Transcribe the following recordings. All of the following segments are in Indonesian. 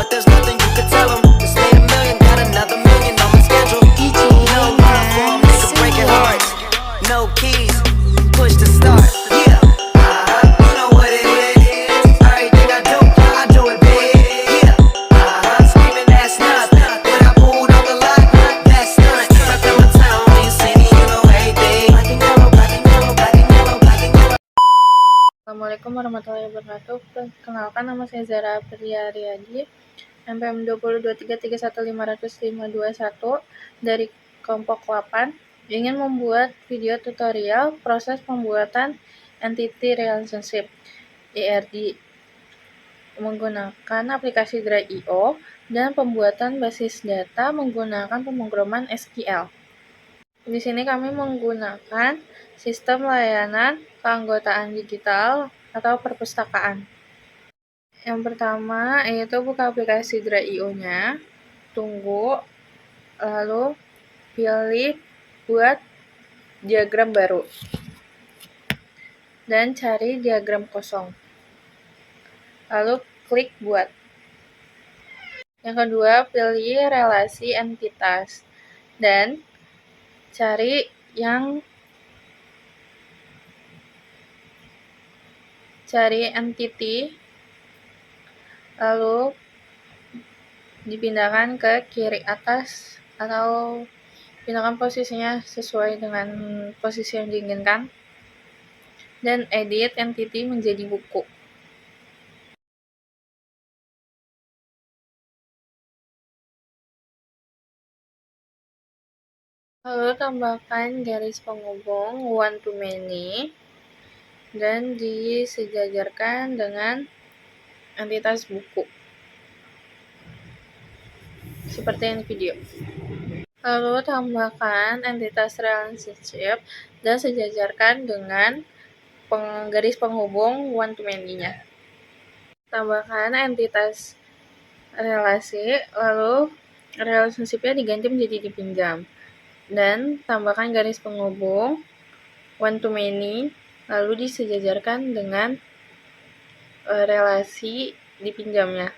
but there's nothing you can tell them. Just made a million, got another million on my schedule. No love for 'em, nigga breaking hearts. No keys, push to start. Yeah, you know what it is. Everything I do it big. Yeah, screaming that's nothing. When I pulled on the lot, that's nothing. Stuck in my town, when you see me, you know everything. Black and yellow, black and yellow, black and yellow, black and yellow. Assalamualaikum warahmatullahi wabarakatuh. Perkenalkan, nama saya Zara Priya Riyadi, MPM 2023315521 dari kelompok 8, ingin membuat video tutorial proses pembuatan Entity Relationship (ERD) menggunakan aplikasi Dry.io dan pembuatan basis data menggunakan pemrograman SQL. Di sini kami menggunakan sistem layanan keanggotaan digital atau perpustakaan. Yang pertama yaitu buka aplikasi Dry.io-nya, tunggu, lalu pilih buat diagram baru, dan cari diagram kosong. Lalu klik buat. Yang kedua, pilih relasi entitas dan cari entity, lalu dipindahkan ke kiri atas atau pindahkan posisinya sesuai dengan posisi yang diinginkan, dan edit entity menjadi buku. Lalu tambahkan garis penghubung one to many dan disejajarkan dengan entitas buku seperti yang di video. Lalu tambahkan entitas relationship dan sejajarkan dengan garis penghubung one to many-nya. Tambahkan entitas relasi, lalu relationship-nya diganti menjadi dipinjam, dan tambahkan garis penghubung one to many, lalu disejajarkan dengan relasi dipinjamnya.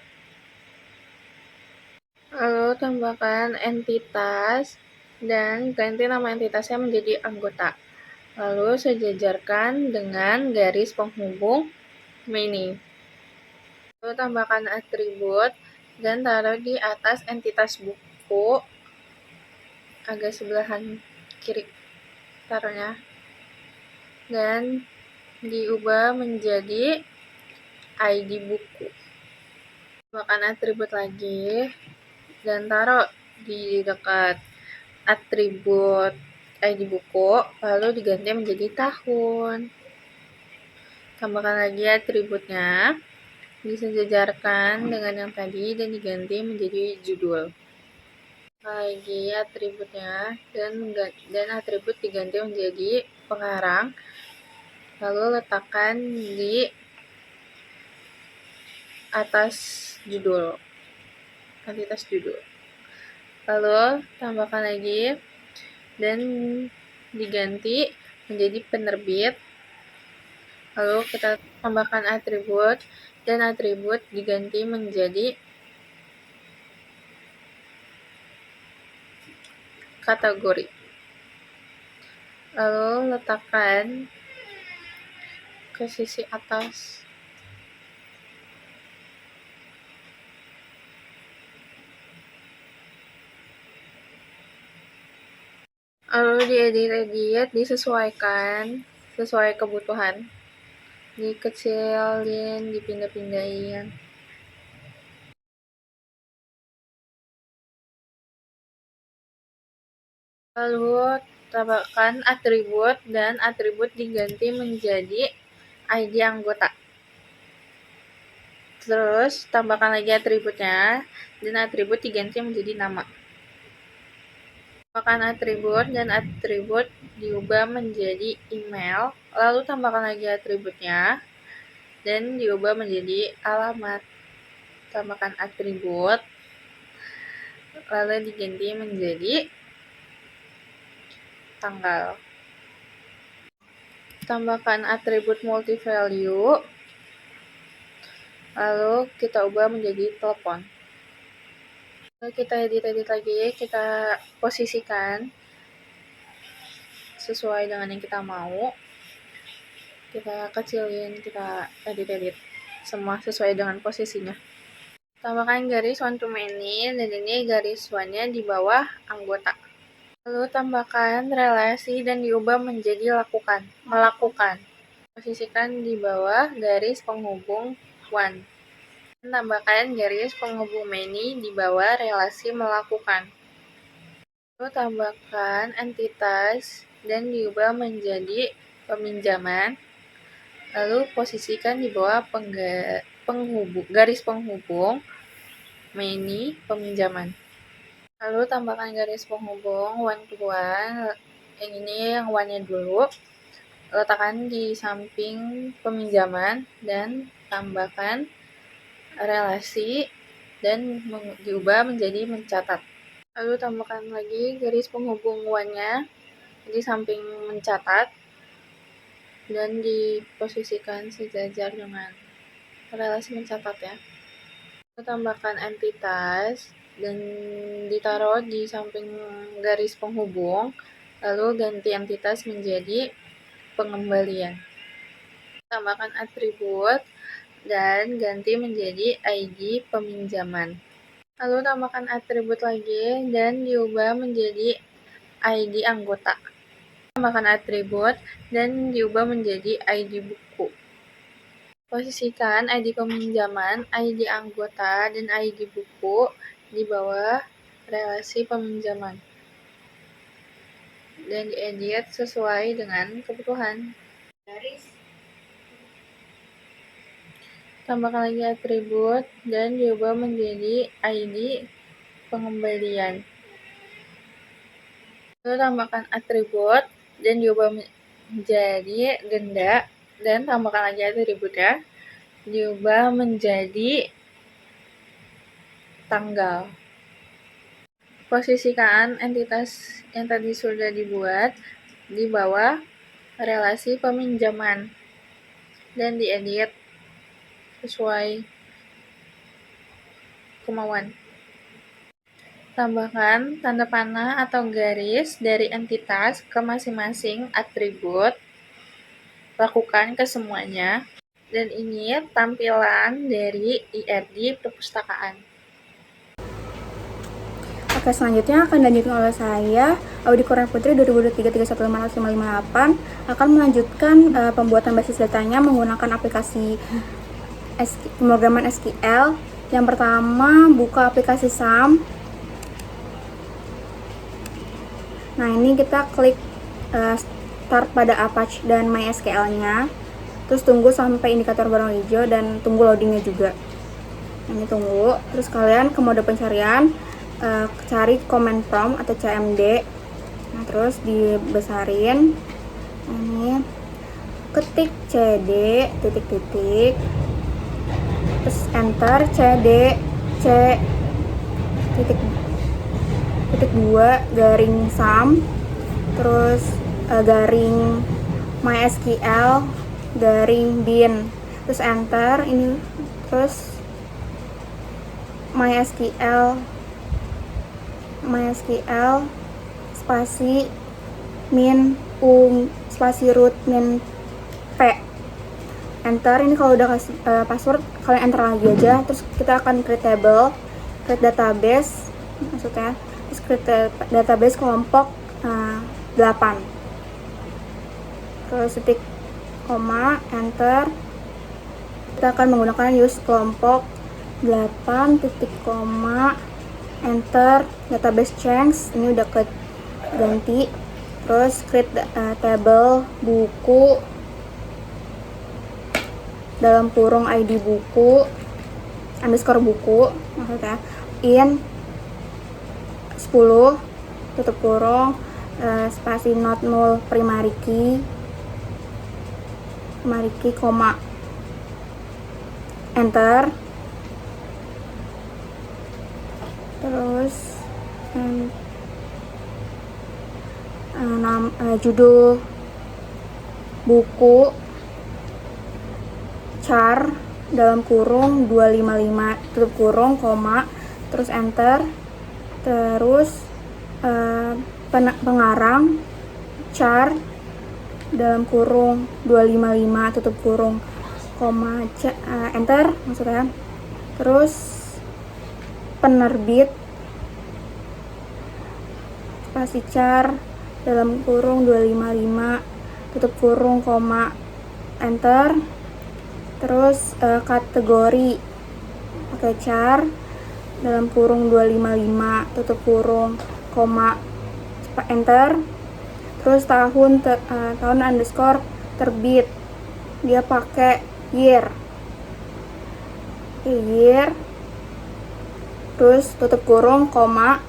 Lalu tambahkan entitas dan ganti nama entitasnya menjadi anggota, lalu sejajarkan dengan garis penghubung many. Lalu tambahkan atribut dan taruh di atas entitas buku, agak sebelahan kiri taruhnya, dan diubah menjadi ID buku. Tambahkan atribut lagi dan taruh di dekat atribut ID buku, lalu diganti menjadi tahun. Tambahkan lagi atributnya, disejajarkan dengan yang tadi dan diganti menjadi judul. Lagi atributnya dan atribut diganti menjadi pengarang, lalu letakkan di atas judul, entitas judul. Lalu tambahkan lagi dan diganti menjadi penerbit. Lalu kita tambahkan atribut dan atribut diganti menjadi kategori. Lalu letakkan ke sisi atas. Lalu diedit, disesuaikan sesuai kebutuhan, dikecilin, dipindah-pindahin. Lalu tambahkan atribut dan atribut diganti menjadi ID anggota. Terus tambahkan lagi atributnya dan atribut diganti menjadi nama. Tambahkan atribut dan atribut diubah menjadi email, lalu tambahkan lagi atributnya dan diubah menjadi alamat. Tambahkan atribut, lalu diganti menjadi tanggal. Tambahkan atribut multi value, lalu kita ubah menjadi telepon. Lalu kita edit lagi, kita posisikan sesuai dengan yang kita mau. Kita kecilin, kita edit semua sesuai dengan posisinya. Tambahkan garis one to many, dan ini garis one-nya di bawah anggota. Lalu tambahkan relasi dan diubah menjadi melakukan. Posisikan di bawah garis penghubung one. Tambahkan garis penghubung many di bawah relasi melakukan. Lalu tambahkan entitas dan diubah menjadi peminjaman. Lalu posisikan di bawah garis penghubung many peminjaman. Lalu tambahkan garis penghubung one to one. Yang ini yang one-nya dulu. Letakkan di samping peminjaman dan tambahkan relasi dan diubah menjadi mencatat. Lalu tambahkan lagi garis penghubung one-nya di samping mencatat dan diposisikan sejajar dengan relasi mencatat ya. Lalu tambahkan entitas dan ditaruh di samping garis penghubung, lalu ganti entitas menjadi pengembalian. Tambahkan atribut dan ganti menjadi ID peminjaman. Lalu tambahkan atribut lagi dan diubah menjadi ID anggota. Tambahkan atribut dan diubah menjadi ID buku. Posisikan ID peminjaman, ID anggota, dan ID buku di bawah relasi peminjaman. Dan diedit sesuai dengan kebutuhan. Tambahkan lagi atribut dan diubah menjadi ID pengembalian. Lalu tambahkan atribut dan diubah menjadi denda, dan tambahkan lagi atribut ya, diubah menjadi tanggal. Posisikan entitas yang tadi sudah dibuat di bawah relasi peminjaman dan diedit sesuai kemauan. Tambahkan tanda panah atau garis dari entitas ke masing-masing atribut. Lakukan ke semuanya. Dan ini tampilan dari IRD perpustakaan. Oke, selanjutnya akan dilanjutkan oleh saya, Audi Korea Putri 2023-31558, akan melanjutkan pembuatan basis datanya menggunakan aplikasi pemrograman SQL. Yang pertama, buka aplikasi SAM. Nah, ini kita klik start pada Apache dan MySQL-nya. Terus tunggu sampai indikator berwarna hijau dan tunggu loadingnya juga. Ini tunggu. Terus kalian ke mode pencarian, cari command prompt atau CMD. Nah, terus dibesarin. Ini ketik cd titik-titik. Terus enter cd c titik 2 garing sum, terus garing MySQL garing bin, terus enter ini, terus MySQL spasi min spasi root min p, enter. Ini kalau udah kasih password kalian enter lagi aja. Terus kita akan create table, create database maksudnya, terus create database kelompok 8, terus titik koma, enter. Kita akan menggunakan use kelompok 8 titik koma, enter. Database change ini udah ganti. Terus create table buku dalam kurung ID buku underscore buku maksudnya in 10 tutup kurung spasi not null primary key koma, enter. Terus judul buku char dalam kurung 255 tutup kurung koma, terus enter. Terus pengarang char dalam kurung 255 tutup kurung koma enter maksudnya. Terus penerbit spasi char dalam kurung 255 tutup kurung koma enter. Terus kategori pakai char dalam kurung 255 tutup kurung koma enter. Terus tahun underscore terbit dia pakai year. Year. Terus tutup kurung koma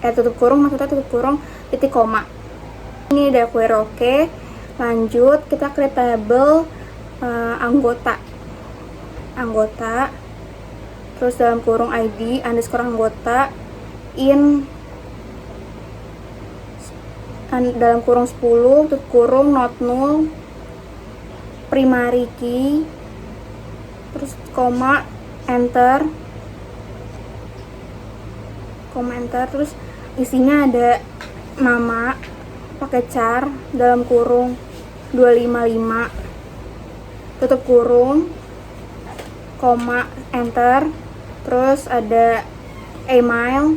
tutup kurung maksudnya tutup kurung titik koma. Ini udah query oke. Lanjut kita create table anggota. Terus dalam kurung ID underscore anggota in dalam kurung 10 tutup kurung not null primary key terus koma enter terus isinya ada nama pakai char dalam kurung 255 tutup kurung koma enter. Terus ada email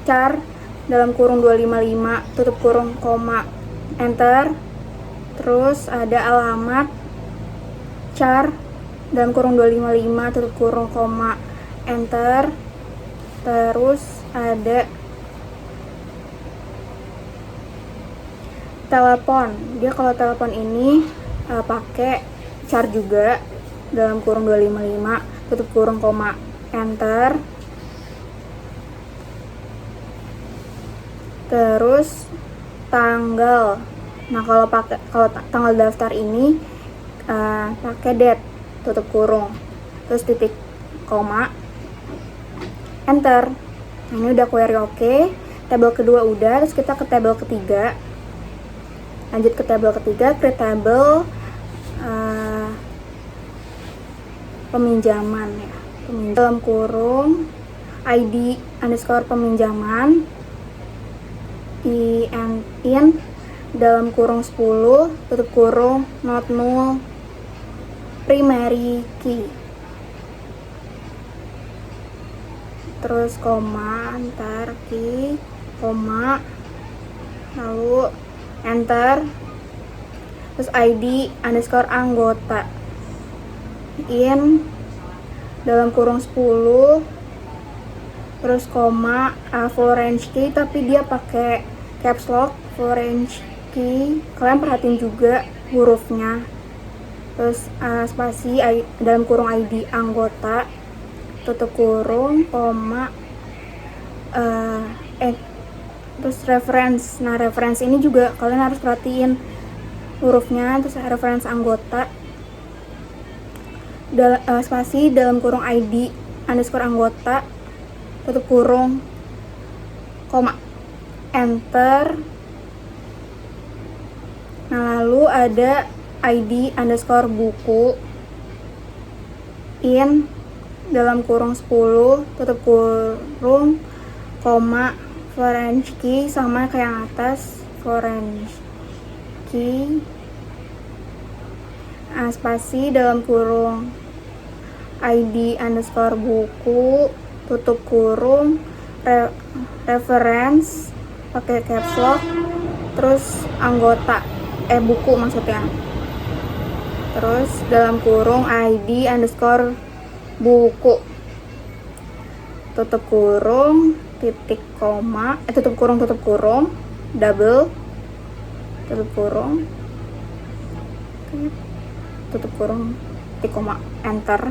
char dalam kurung 255 tutup kurung koma enter. Terus ada alamat char dalam kurung 255 tutup kurung koma enter. Terus ada telepon, dia kalau telepon ini pakai char juga dalam kurung 255 tutup kurung koma enter. Terus tanggal, nah kalau tanggal daftar ini pakai date tutup kurung terus titik koma enter. Nah, ini udah query oke. Tabel kedua udah, terus kita ke tabel ketiga. Lanjut ke tabel ketiga, create tabel peminjaman ya. Dalam kurung ID underscore peminjaman in dalam kurung 10 tutup kurung not null primary key terus koma antar key koma lalu enter. Terus ID underscore anggota in dalam kurung 10 terus koma foreign key tapi dia pakai caps lock foreign key, kalian perhatiin juga hurufnya. Terus spasi dalam kurung ID anggota tutup kurung koma terus reference. Nah reference ini juga kalian harus perhatiin hurufnya. Terus reference anggota spasi dalam kurung ID underscore anggota tutup kurung koma enter. Nah lalu ada ID underscore buku in dalam kurung 10 tutup kurung koma foreign key sama kayak yang atas foreign key spasi dalam kurung ID underscore buku tutup kurung reference pakai caps lock terus anggota buku maksudnya. Terus dalam kurung ID underscore buku tutup kurung titik koma tutup kurung double tutup kurung titik koma enter.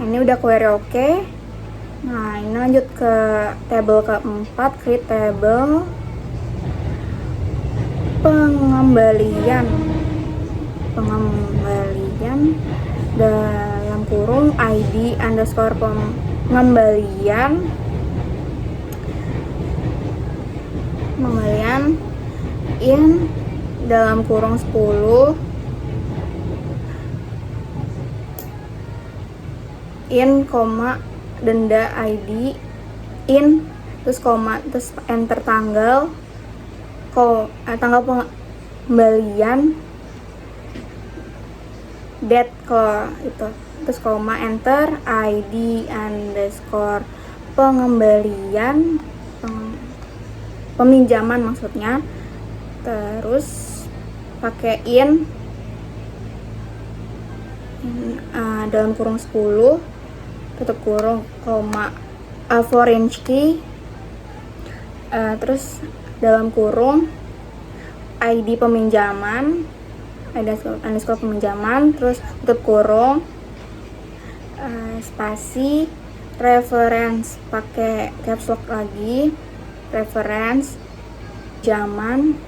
Ini udah query oke. Nah ini lanjut ke tabel keempat, create table pengembalian dalam kurung ID underscore pengembalian in dalam kurung 10 in koma denda ID in, terus koma, terus enter tanggal pengembalian, date itu, terus koma, enter ID underscore pengembalian, peminjaman maksudnya, terus pakai in dalam kurung 10 tutup kurung koma foreign key, terus dalam kurung ID peminjaman, underscore peminjaman, terus tutup kurung spasi reference pakai caps lock lagi, reference zaman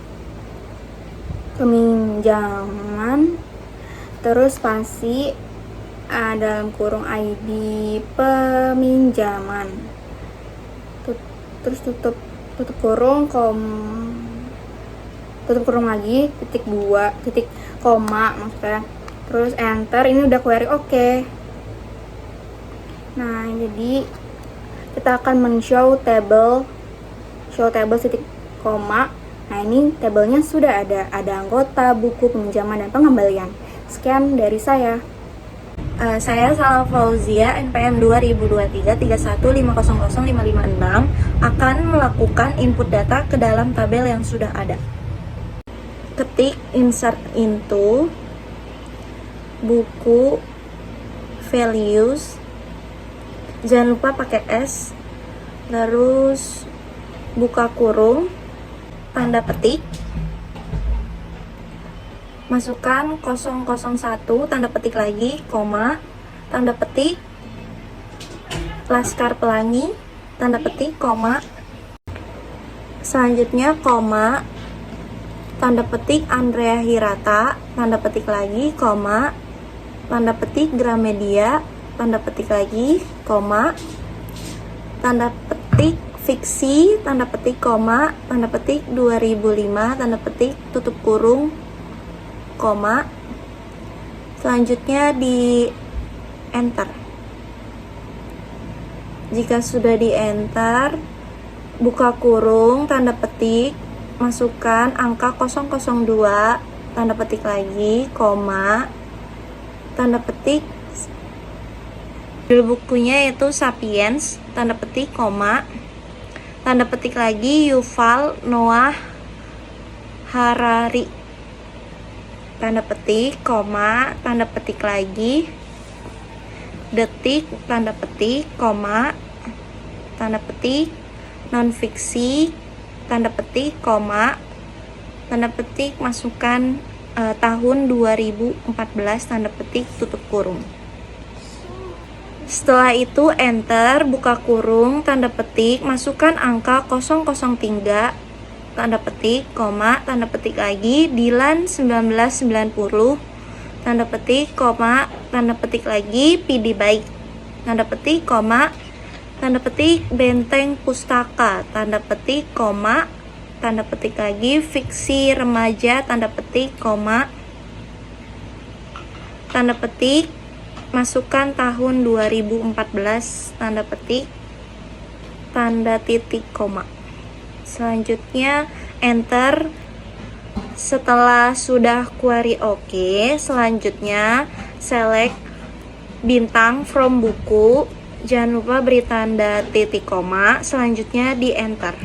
peminjaman, terus spasi dalam kurung ID peminjaman, terus tutup kurung tutup kurung lagi, titik 2 titik koma maksudnya, terus enter. Ini udah query oke. Nah, jadi kita akan men-show table titik koma. Nah, ini tabelnya sudah ada anggota, buku, peminjaman, dan pengembalian. Sekian dari saya. Saya Salma Fauzia, NPM 202331500556, akan melakukan input data ke dalam tabel yang sudah ada. Ketik insert into buku values, jangan lupa pakai S, terus buka kurung, tanda petik, masukkan 001, tanda petik lagi, koma, tanda petik, Laskar Pelangi, tanda petik, koma, selanjutnya koma, tanda petik Andrea Hirata, tanda petik lagi, koma, tanda petik Gramedia, tanda petik lagi, koma, tanda petik Fiksi, tanda petik, koma, tanda petik 2005, tanda petik, tutup kurung, koma, selanjutnya di enter. Jika sudah di enter, buka kurung, tanda petik, masukkan angka 002, tanda petik lagi, koma, tanda petik judul bukunya yaitu Sapiens, tanda petik, koma, tanda petik lagi Yuval Noah Harari, tanda petik, koma, tanda petik lagi detik, tanda petik, koma, tanda petik non-fiksi, tanda petik, koma, tanda petik masukkan tahun 2014, tanda petik, tutup kurung. Setelah itu enter, buka kurung, tanda petik, masukkan angka 003, tanda petik, koma, tanda petik lagi Dilan 1990, tanda petik, koma, tanda petik lagi PD Baik, tanda petik, koma, tanda petik Benteng Pustaka, tanda petik, koma, tanda petik lagi Fiksi Remaja, tanda petik, koma, tanda petik masukkan tahun 2014, tanda petik, tanda titik, koma. Selanjutnya enter. Setelah sudah query oke, selanjutnya select bintang from buku, jangan lupa beri tanda titik, koma, selanjutnya di enter.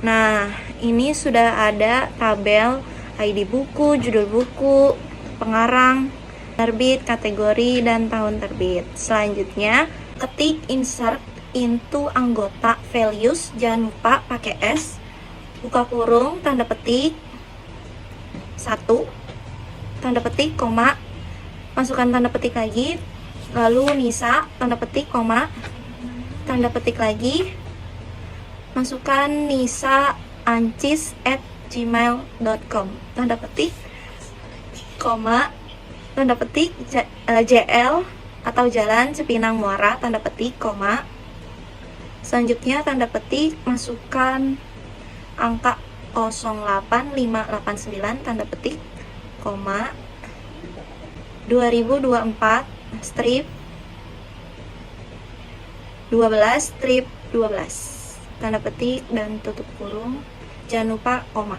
Nah, ini sudah ada tabel ID buku, judul buku, pengarang, terbit, kategori, dan tahun terbit. Selanjutnya ketik insert into anggota values, jangan lupa pakai S, buka kurung, tanda petik 1, tanda petik, koma, masukkan tanda petik lagi, lalu Nisa, tanda petik, koma, tanda petik lagi, masukkan Nisa ancis@gmail.com, tanda petik, koma, tanda petik JL atau Jalan Cipinang Muara, tanda petik, koma, selanjutnya tanda petik masukkan angka 08589, tanda petik, koma, 2024 strip 12 strip 12 tanda petik dan tutup kurung, jangan lupa koma.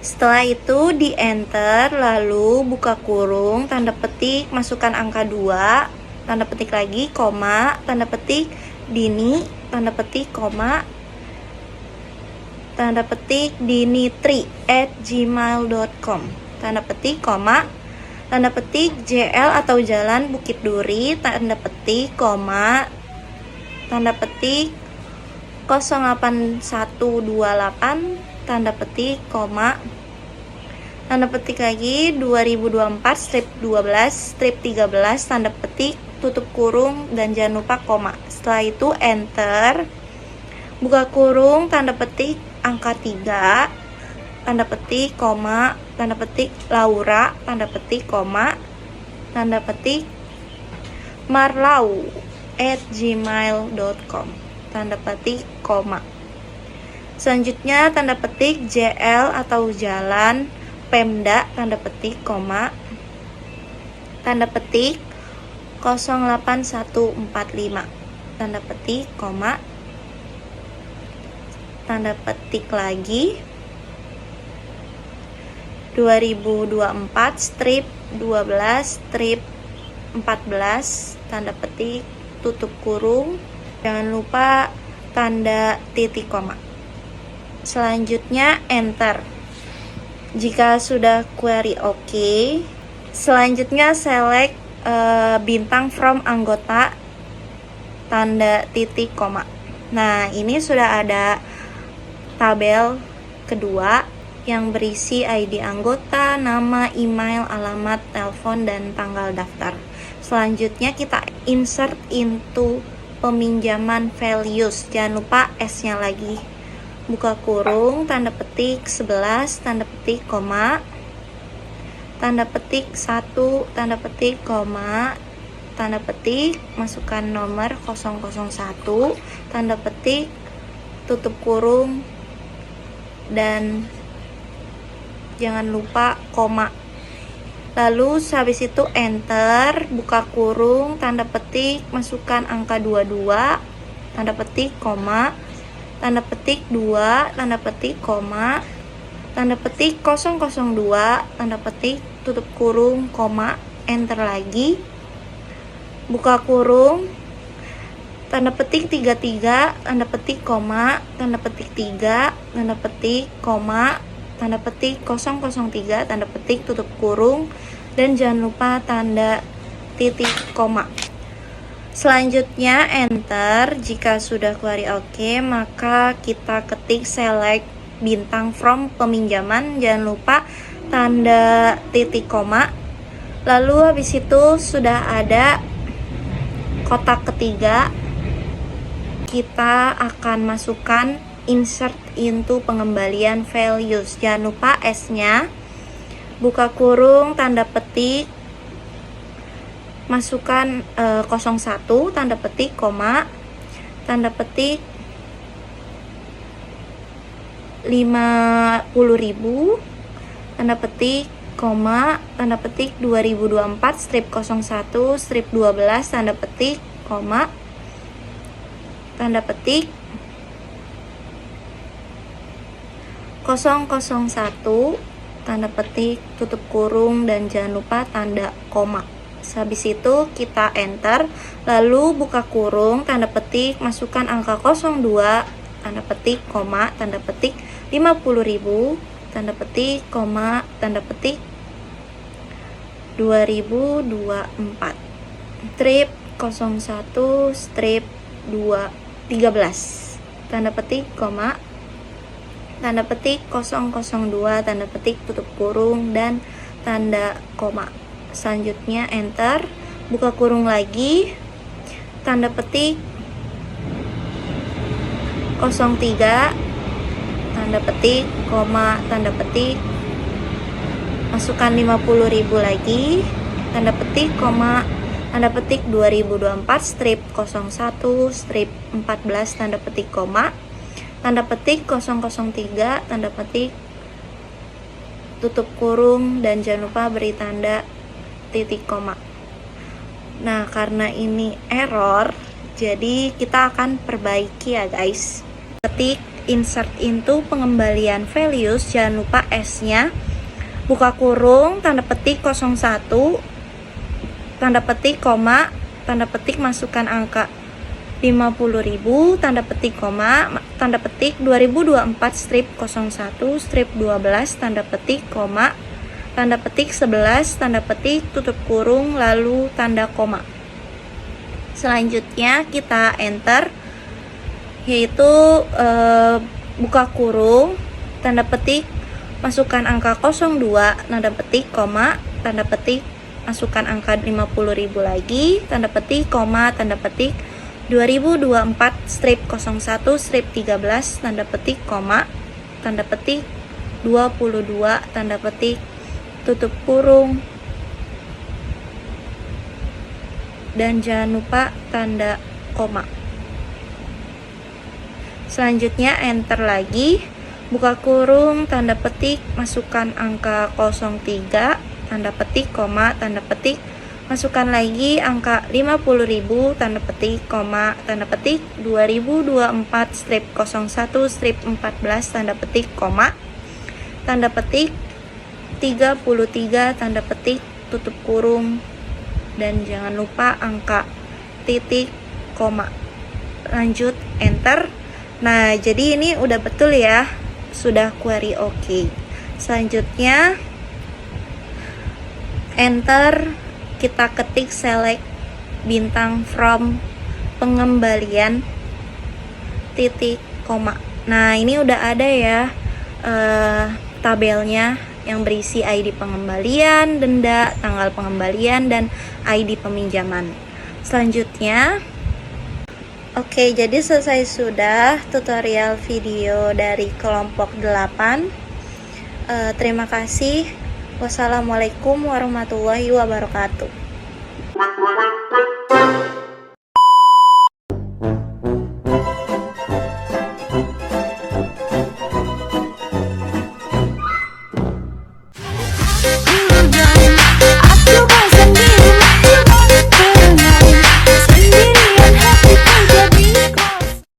Setelah itu di enter, lalu buka kurung, tanda petik, masukkan angka 2, tanda petik lagi, koma, tanda petik, Dini, tanda petik, koma, tanda petik, dinitri@gmail.com, tanda petik, koma, tanda petik, JL atau Jalan Bukit Duri, tanda petik, koma, tanda petik, 08128, tanda petik, koma, tanda petik lagi, 2024 strip 12 strip 13 tanda petik, tutup kurung, dan jangan lupa koma. Setelah itu enter, buka kurung, tanda petik, angka 3, tanda petik, koma, tanda petik, Laura, tanda petik, koma, tanda petik, marlau@gmail.com, tanda petik, koma. Selanjutnya tanda petik, JL atau Jalan Pemda, tanda petik, koma, tanda petik, 08145, tanda petik, koma, tanda petik lagi, 2024 strip 12 strip 14 tanda petik, tutup kurung, jangan lupa tanda titik koma. Selanjutnya enter. Jika sudah query oke, selanjutnya select bintang from anggota, tanda titik koma. Nah, ini sudah ada tabel kedua yang berisi ID anggota, nama, email, alamat, telepon, dan tanggal daftar. Selanjutnya kita insert into peminjaman values, jangan lupa S-nya lagi. Buka kurung, tanda petik 11, tanda petik, koma, tanda petik 1, tanda petik, koma, tanda petik, masukkan nomor 001, tanda petik, tutup kurung, dan jangan lupa koma. Lalu habis itu enter, buka kurung, tanda petik, masukkan angka 22, tanda petik, koma, tanda petik 2, tanda petik, koma, tanda petik 002, tanda petik, tutup kurung, koma, enter lagi, buka kurung, tanda petik 33, tanda petik, koma, tanda petik 3, tanda petik, koma, tanda petik 003, tanda petik, tutup kurung, dan jangan lupa tanda titik koma. Selanjutnya enter. Jika sudah query oke, maka kita ketik select bintang from peminjaman, jangan lupa tanda titik koma. Lalu habis itu sudah ada kotak ketiga, kita akan masukkan insert into pengembalian values, jangan lupa S-nya. Buka kurung, tanda petik, masukkan 01, tanda petik, koma, tanda petik 50.000, tanda petik, koma, tanda petik 2024 strip 01 strip 12, tanda petik, koma, tanda petik 001, tanda petik, tutup kurung, dan jangan lupa tanda koma. Habis itu kita enter, lalu buka kurung, tanda petik, masukkan angka 02, tanda petik, koma, tanda petik 50.000, tanda petik, koma, tanda petik 2024 strip 01 strip 13, tanda petik, koma, tanda petik 002, tanda petik, tutup kurung, dan tanda koma. Selanjutnya enter, buka kurung lagi, tanda petik 03, tanda petik, koma, tanda petik, masukkan 50.000 lagi, tanda petik, koma, tanda petik 2024 strip 01 strip 14, tanda petik, koma, tanda petik 003, tanda petik, tutup kurung, dan jangan lupa beri tanda titik koma. Nah, karena ini error, Jadi kita akan perbaiki ya guys. Ketik insert into pengembalian values, jangan lupa S-nya, buka kurung, tanda petik 01, tanda petik koma, tanda petik masukkan angka 50.000, tanda petik koma, tanda petik 2024 strip 01 strip 12, tanda petik koma, tanda petik 11, tanda petik tutup kurung, lalu tanda koma. Selanjutnya kita enter, yaitu buka kurung, tanda petik masukkan angka 02, tanda petik koma, tanda petik masukkan angka 50.000 lagi, tanda petik koma, tanda petik 2024 strip 01 strip 13, tanda petik koma, tanda petik 22, tanda petik tutup kurung, dan jangan lupa tanda koma. Selanjutnya enter lagi, buka kurung, tanda petik masukkan angka 03, tanda petik koma, tanda petik masukkan lagi angka 50.000, tanda petik koma, tanda petik 2024 strip 01 strip 14, tanda petik koma, tanda petik 33, tanda petik tutup kurung, dan jangan lupa angka titik koma. Lanjut enter. Nah, jadi ini udah betul ya, sudah query oke. Selanjutnya enter, kita ketik select bintang from pengembalian titik koma. Nah, ini udah ada ya tabelnya yang berisi ID pengembalian, denda, tanggal pengembalian, dan ID peminjaman. Selanjutnya, oke, jadi selesai sudah tutorial video dari kelompok 8. Terima kasih. Wassalamualaikum warahmatullahi wabarakatuh.